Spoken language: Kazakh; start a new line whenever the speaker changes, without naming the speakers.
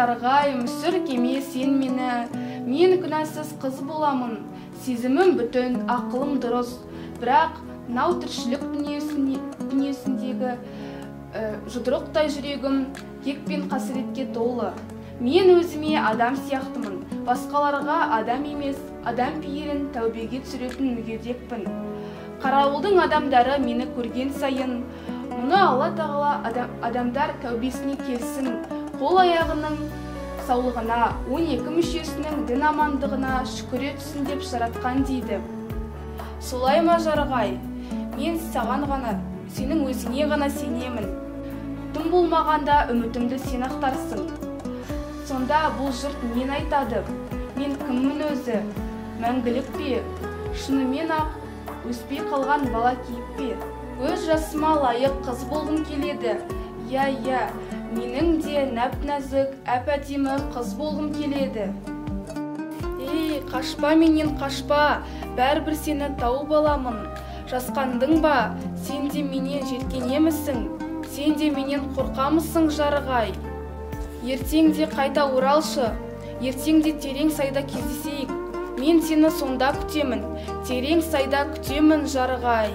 жарғай, мүсіркеме сен мені. Мен күнәсіз қыз боламын, сезімім бүтін, ақылым дұрыс. Бірақ нау тіршілік дүниесіндегі жұдырықтай жүрегім кек пен қасіретке толы. Мен өзіме адам сияқтымын, басқаларға адам емес, адам пейілін тәубеге түсіретін мүгедекпін. Қарауылдың адамдары мені көрген сайын, мұны Алла тағала адамдар тәубесіне келсін, қол аяғының саулығына, 12 мүшесінің дін амандығына шүкір етсін деп жаратқан дейді. Солай ма жарғай? Мен саған ғана, сенің өзіңе ғана сенемін. Тым болмағанда үмітімді сен ақтарсың. Сонда бұл жұрт мен айтады? Мен кіммін өзі? Мәңгілік пе? Шынымен ақ өспей қалған бала кейіп пе? Өз жасыма лайық қыз болғым келеді. Я, менің де нәп-нәзік, әп-әдемі қыз болғым келеді. Ей, қашпа менен қашпа, бәрібір сені тауып аламын. Жасқандың ба, сен де менен жеткенемісің? Сен де менен қорқамысың жарғай? Ертең де қайта оралшы, ертең де терең сайда кездесейік. Мен сені сонда күтемін, терең сайда күтемін жарғай.